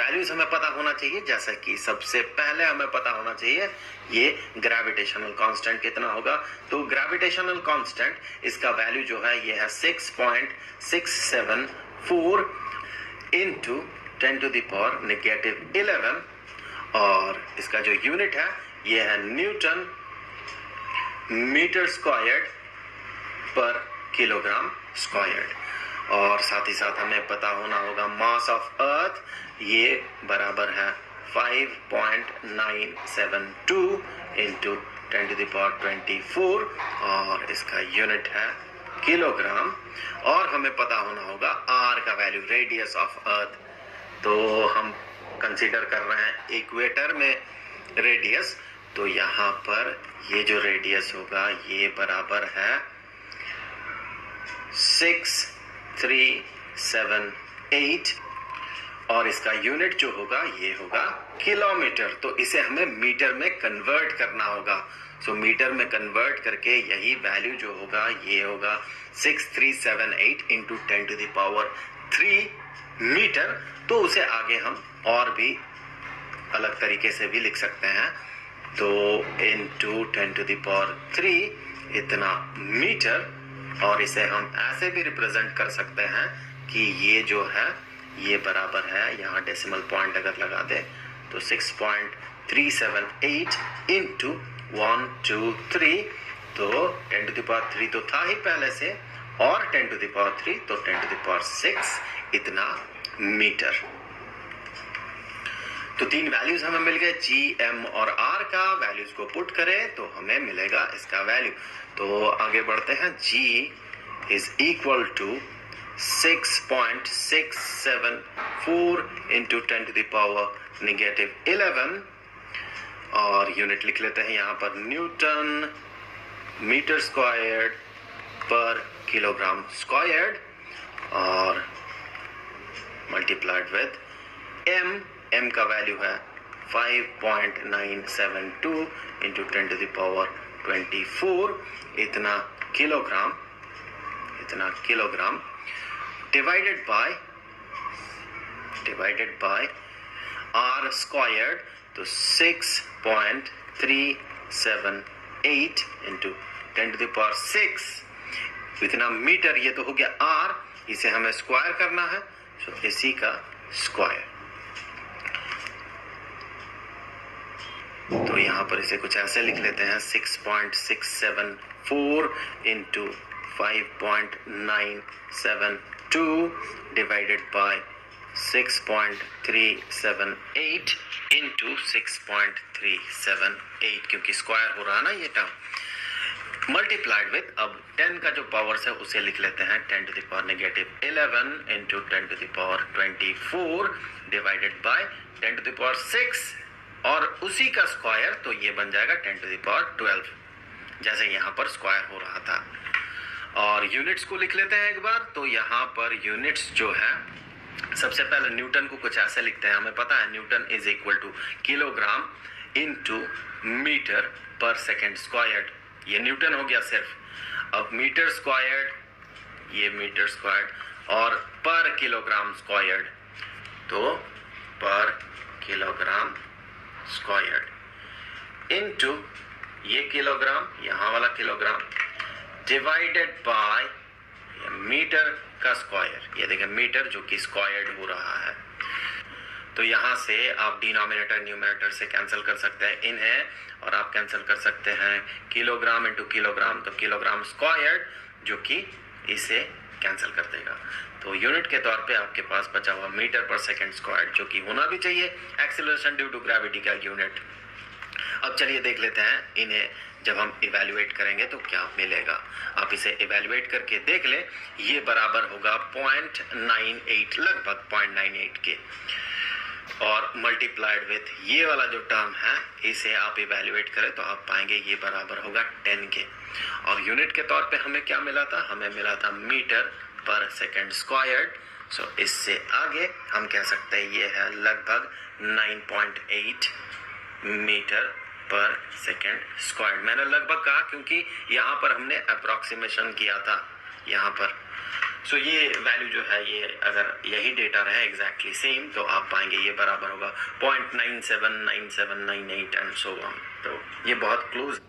Values हमें पता होना चाहिए, जैसा कि सबसे पहले हमें पता होना चाहिए ये ग्रेविटेशनल कांस्टेंट कितना होगा। तो ग्रेविटेशनल कांस्टेंट इसका वैल्यू जो है ये है 6.674 इंटू 10⁻⁻11 और इसका जो यूनिट है ये है Newton metre squared per kilogram squared. और साथ ही साथ हमें पता होना होगा मास ऑफ अर्थ ये बराबर है 5.972 इंटू 10⁻24 और इसका यूनिट है किलोग्राम। और हमें पता होना होगा आर का वैल्यू, रेडियस ऑफ अर्थ। तो हम कंसीडर कर रहे हैं इक्वेटर में रेडियस, तो यहाँ पर ये जो रेडियस होगा ये बराबर है 6378 और इसका यूनिट जो होगा ये होगा किलोमीटर। तो इसे हमें मीटर में कन्वर्ट करना होगा। सो मीटर में कन्वर्ट करके यही वैल्यू जो होगा ये होगा 6378 इंटू 10⁻³ मीटर। तो उसे आगे हम और भी अलग तरीके से भी लिख सकते हैं, तो इंटू 10⁻³ इतना मीटर। और इसे हम ऐसे भी रिप्रेजेंट कर सकते हैं कि ये जो है ये बराबर है, यहाँ डेसिमल पॉइंट अगर लगा दे तो 6.378 इंटू 123, तो 10⁻³ तो था ही पहले से और 10⁻³ तो 10⁻6 इतना मीटर। तो तीन वैल्यूज हमें मिल गए, जी, एम और आर का। वैल्यूज को पुट करें तो हमें मिलेगा इसका वैल्यू। तो आगे बढ़ते हैं। G is equal to 6.674 into 10⁻⁻11 और यूनिट लिख लेते हैं यहाँ पर newton metre squared per kilogram squared और मल्टीप्लाइड विद एम का वैल्यू है 5.972 इंटू 10⁻24 इतना kilogram divided by R squared, तो 6.378 इंटू 10⁻6 इतना मीटर। ये तो हो गया आर, इसे हमें स्क्वायर करना है, तो इसी का स्क्वायर। तो यहाँ पर इसे कुछ ऐसे लिख लेते हैं 6.674 इंटू 5.972 डिवाइडेड बाय 6.378 इंटू 6.378, क्योंकि स्क्वायर हो रहा है ना ये टर्म, मल्टीप्लाइड विद, अब 10 का जो पावर्स है उसे लिख लेते हैं 10⁻⁻11 इंटू 10⁻24 डिवाइडेड बाय 10⁻6 और उसी का स्क्वायर, तो ये बन जाएगा 10⁻12 जैसे यहाँ पर स्क्वायर हो रहा था। और यूनिट्स को लिख लेते हैं एक बार। तो यहाँ पर यूनिट्स जो है सबसे पहले न्यूटन को कुछ ऐसे लिखते हैं, हमें पता है newton is equal to kilogram into metre per second squared, ये न्यूटन हो गया सिर्फ। अब मीटर स्क्वायर्ड, ये मीटर स्क्वायर्ड और पर किलोग्राम स्क्वायर्ड, तो पर किलोग्राम स्क्वायर्ड इनटू ये किलोग्राम, यहाँ वाला किलोग्राम डिवाइडेड बाय मीटर का स्क्वायर। ये देखें मीटर जो कि स्क्वायर्ड हो रहा है। तो यहाँ से आप डिनोमिनेटर न्यूमरेटर से कैंसिल कर सकते हैं इन्हें, और आप कैंसिल कर सकते हैं किलोग्राम इंटू किलोग्राम, तो किलोग्राम स्क्वायर्ड जो कि इसे कैंसिल कर देगा। तो यूनिट के तौर पे आपके पास बचा हुआ मीटर पर सेकंड स्क्वायर्ड, जो कि होना भी चाहिए एक्सीलरेशन ड्यू टू ग्रेविटी का यूनिट। अब चलिए देख लेते हैं इन्हें जब हम इवैल्यूएट करेंगे तो क्या मिलेगा। आप इसे इवैल्यूएट करके देख लें, ये बराबर होगा 0.98, लगभग 0.98 के, और मल्टीप्लाइड विथ ये वाला जो टर्म है इसे आप इवैल्यूएट करें तो आप पाएंगे ये बराबर होगा 10 के। और यूनिट के तौर पे हमें क्या मिला था, हमें मिला था मीटर पर सेकंड स्क्वायर्ड। सो इससे आगे हम कह सकते हैं ये है लगभग 9.8 मीटर पर सेकेंड स्क्वायर्ड। मैंने लगभग कहा क्योंकि यहाँ पर हमने अप्रोक्सीमेशन किया था, यहाँ पर। सो ये वैल्यू जो है, ये अगर यही डेटा रहे एग्जैक्टली सेम, तो आप पाएंगे ये बराबर होगा 0.979798 एंड सो ऑन। तो ये बहुत क्लोज